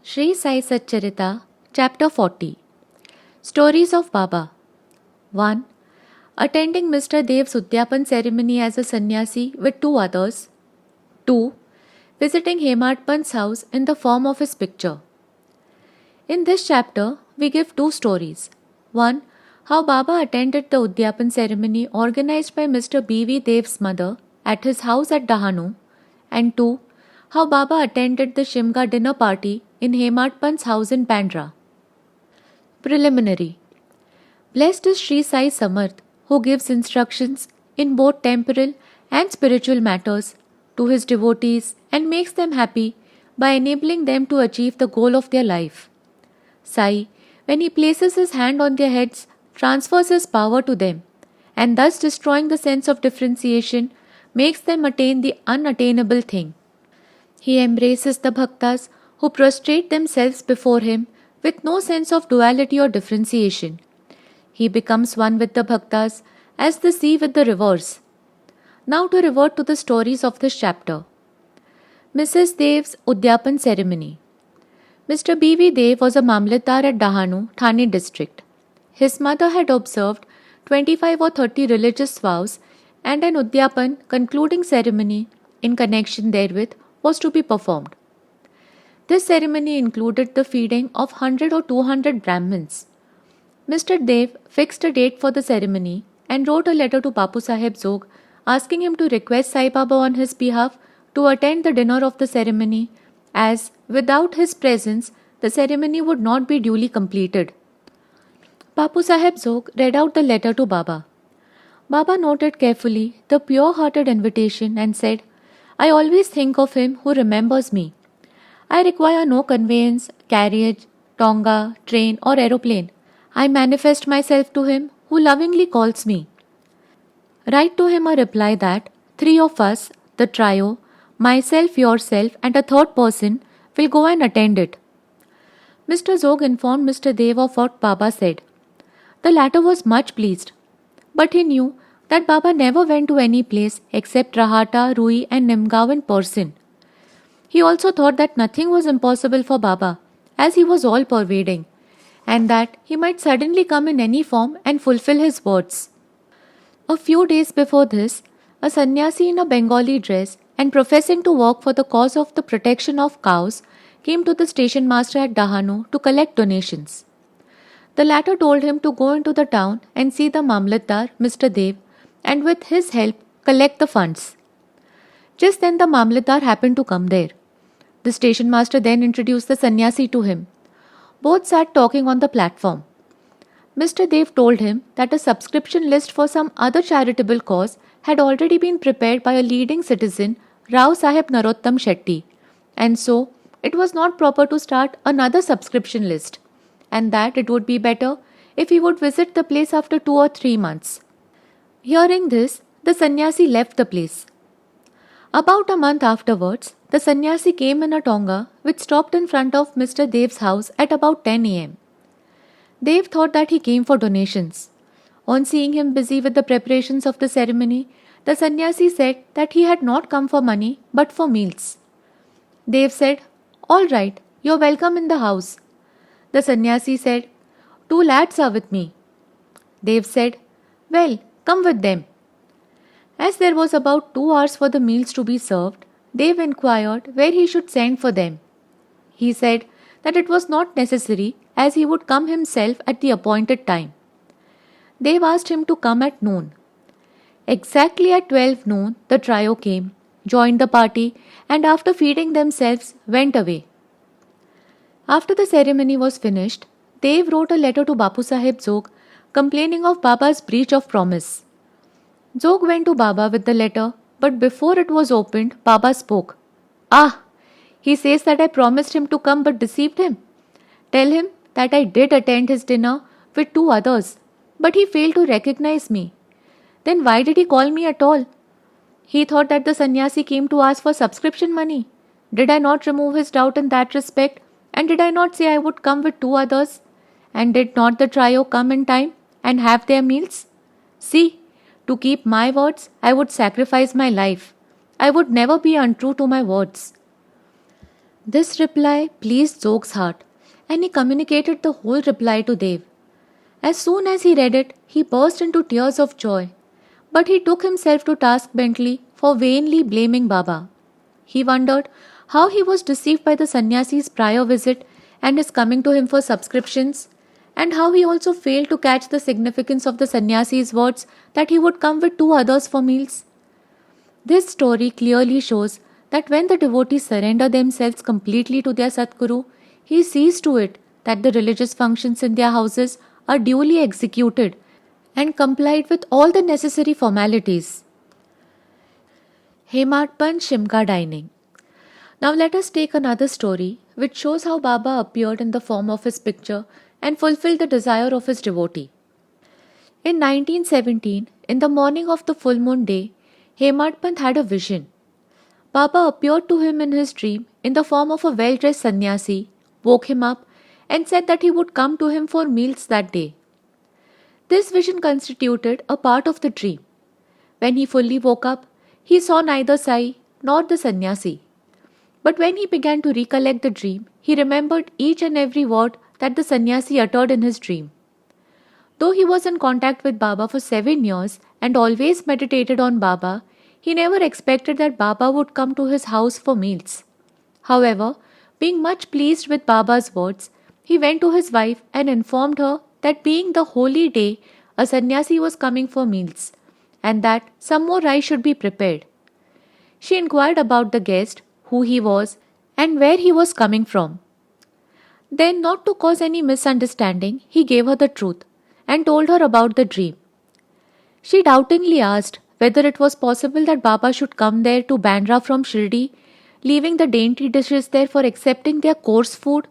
Shri Sai Satcharita Chapter 40. Stories of Baba. 1. Attending Mr. Dev's Udyapan ceremony as a sannyasi with two others. 2. Visiting Hemadpant's house in the form of his picture. In this chapter, we give two stories. 1. How Baba attended the Udyapan ceremony organized by Mr. B.V. Dev's mother at his house at Dahanu. And 2. How Baba attended the Shimga dinner party in Hemadpant's house in Bandra. Preliminary. Blessed is Shri Sai Samarth, who gives instructions in both temporal and spiritual matters to his devotees and makes them happy by enabling them to achieve the goal of their life. Sai, when he places his hand on their heads, transfers his power to them, and thus destroying the sense of differentiation, makes them attain the unattainable thing. He embraces the bhaktas who prostrate themselves before him with no sense of duality or differentiation. He becomes one with the bhaktas as the sea with the rivers. Now to revert to the stories of this chapter. Mrs. Dev's Udyapan ceremony. Mr. B.V. Dev was a Mamlatdar at Dahanu, Thane district. His mother had observed 25 or 30 religious vows, and an Udyapan concluding ceremony in connection therewith was to be performed. This ceremony included the feeding of 100 or 200 Brahmins. Mr. Dev fixed a date for the ceremony and wrote a letter to Bapu Saheb Zog asking him to request Sai Baba on his behalf to attend the dinner of the ceremony, as without his presence the ceremony would not be duly completed. Bapu Saheb Zog read out the letter to Baba. Baba noted carefully the pure-hearted invitation and said, "I always think of him who remembers me. I require no conveyance, carriage, tonga, train or aeroplane. I manifest myself to him who lovingly calls me. Write to him a reply that 3 of us, the trio, myself, yourself and a third person will go and attend it." Mr. Zog informed Mr. Dev of what Baba said. The latter was much pleased, but he knew that Baba never went to any place except Rahata, Rui and Nimgaon in person. He also thought that nothing was impossible for Baba, as he was all-pervading, and that he might suddenly come in any form and fulfill his words. A few days before this, a sannyasi in a Bengali dress and professing to work for the cause of the protection of cows came to the station master at Dahanu to collect donations. The latter told him to go into the town and see the Mamlatdar, Mr. Dev, and with his help collect the funds. Just then the Mamlatdar happened to come there. The station master then introduced the sannyasi to him. Both sat talking on the platform. Mr. Dev told him that a subscription list for some other charitable cause had already been prepared by a leading citizen, Rao Saheb Narottam Shetty, and so it was not proper to start another subscription list, and that it would be better if he would visit the place after 2 or 3 months. Hearing this, the sannyasi left the place. About a month afterwards, the sannyasi came in a tonga which stopped in front of Mr. Dev's house at about 10 a.m. Dev thought that he came for donations. On seeing him busy with the preparations of the ceremony, the sannyasi said that he had not come for money but for meals. Dev said, "All right, you're welcome in the house." The sannyasi said, "2 lads are with me." Dev said, "Well, come with them." As there was about 2 hours for the meals to be served, Dev inquired where he should send for them. He said that it was not necessary as he would come himself at the appointed time. Dev asked him to come at noon. Exactly at 12 noon, the trio came, joined the party and after feeding themselves went away. After the ceremony was finished, Dev wrote a letter to Bapu Saheb Zog complaining of Baba's breach of promise. Zog went to Baba with the letter, but before it was opened, Baba spoke. "Ah, he says that I promised him to come but deceived him. Tell him that I did attend his dinner with 2 others, but he failed to recognize me. Then why did he call me at all? He thought that the sannyasi came to ask for subscription money. Did I not remove his doubt in that respect? And did I not say I would come with 2 others? And did not the trio come in time and have their meals? See, to keep my words, I would sacrifice my life. I would never be untrue to my words." This reply pleased Zog's heart, and he communicated the whole reply to Dev. As soon as he read it, he burst into tears of joy, but he took himself to task mentally for vainly blaming Baba. He wondered how he was deceived by the sannyasi's prior visit and his coming to him for subscriptions, and how he also failed to catch the significance of the sannyasi's words that he would come with two others for meals. This story clearly shows that when the devotees surrender themselves completely to their Satguru, he sees to it that the religious functions in their houses are duly executed and complied with all the necessary formalities. Hemadpant Shimka Dining. Now let us take another story which shows how Baba appeared in the form of his picture and fulfilled the desire of his devotee. In 1917, in the morning of the full moon day, Hemadpant had a vision. Baba appeared to him in his dream in the form of a well-dressed sannyasi, woke him up, and said that he would come to him for meals that day. This vision constituted a part of the dream. When he fully woke up, he saw neither Sai nor the sannyasi. But when he began to recollect the dream, he remembered each and every word that the sannyasi uttered in his dream. Though he was in contact with Baba for 7 years and always meditated on Baba, he never expected that Baba would come to his house for meals. However, being much pleased with Baba's words, he went to his wife and informed her that being the holy day, a sannyasi was coming for meals and that some more rice should be prepared. She inquired about the guest, who he was, and where he was coming from. Then, not to cause any misunderstanding, he gave her the truth and told her about the dream. She doubtingly asked whether it was possible that Baba should come there to Bandra from Shirdi, leaving the dainty dishes there for accepting their coarse food.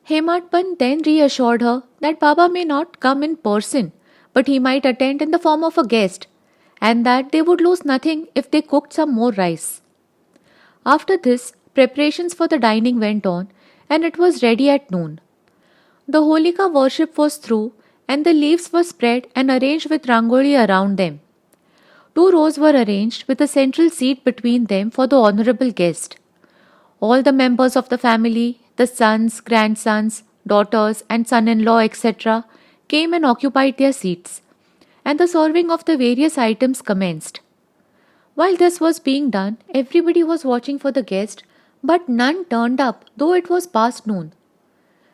Hemadpant then reassured her that Baba may not come in person, but he might attend in the form of a guest, and that they would lose nothing if they cooked some more rice. After this, preparations for the dining went on, and it was ready at noon. The Holika worship was through, and the leaves were spread and arranged with rangoli around them. 2 rows were arranged with a central seat between them for the honorable guest. All the members of the family, the sons, grandsons, daughters, and son-in-law, etc., came and occupied their seats, and the serving of the various items commenced. While this was being done, everybody was watching for the guest, but none turned up, though it was past noon.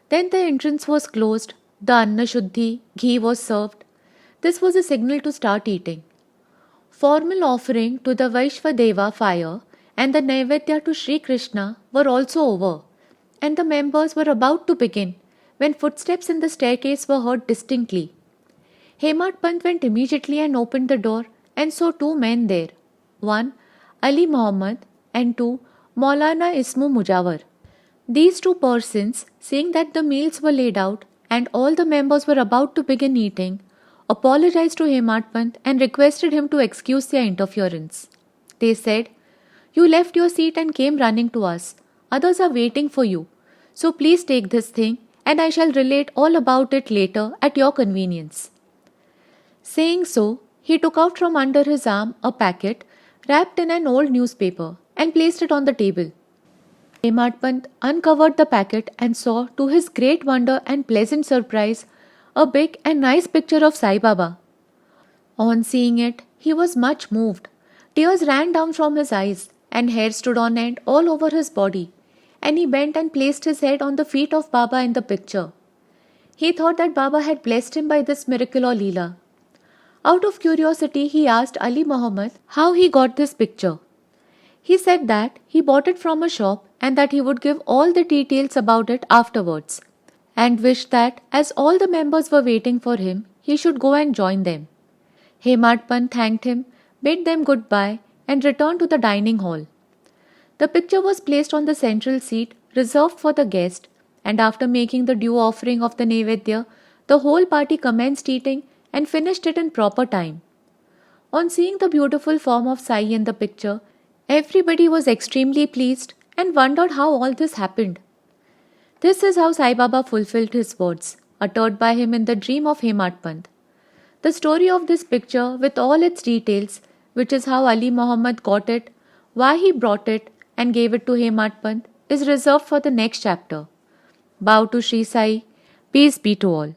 Then the entrance was closed, the Anna Shuddhi, ghee was served. This was a signal to start eating. Formal offering to the Vaishvadeva fire and the Naivedya to Sri Krishna were also over, and the members were about to begin when footsteps in the staircase were heard distinctly. Hemadpant went immediately and opened the door and saw 2 men there. One, Ali Muhammad, and 2, Maulana Ismu Mujawar. These 2 persons, seeing that the meals were laid out and all the members were about to begin eating, apologized to Hemadpant and requested him to excuse their interference. They said, "You left your seat and came running to us. Others are waiting for you. So please take this thing and I shall relate all about it later at your convenience." Saying so, he took out from under his arm a packet wrapped in an old newspaper and placed it on the table. Hemadpant uncovered the packet and saw, to his great wonder and pleasant surprise, a big and nice picture of Sai Baba. On seeing it, he was much moved. Tears ran down from his eyes, and hair stood on end all over his body, and he bent and placed his head on the feet of Baba in the picture. He thought that Baba had blessed him by this miracle or leela. Out of curiosity, he asked Ali Muhammad how he got this picture. He said that he bought it from a shop and that he would give all the details about it afterwards, and wished that, as all the members were waiting for him, he should go and join them. Hemadpant thanked him, bid them goodbye, and returned to the dining hall. The picture was placed on the central seat reserved for the guest, and after making the due offering of the Naivedya, the whole party commenced eating and finished it in proper time. On seeing the beautiful form of Sai in the picture, everybody was extremely pleased and wondered how all this happened. This is how Sai Baba fulfilled his words, uttered by him in the dream of Hemadpant. The story of this picture, with all its details, which is how Ali Muhammad got it, why he brought it and gave it to Hemadpant, is reserved for the next chapter. Bow to Shri Sai. Peace be to all.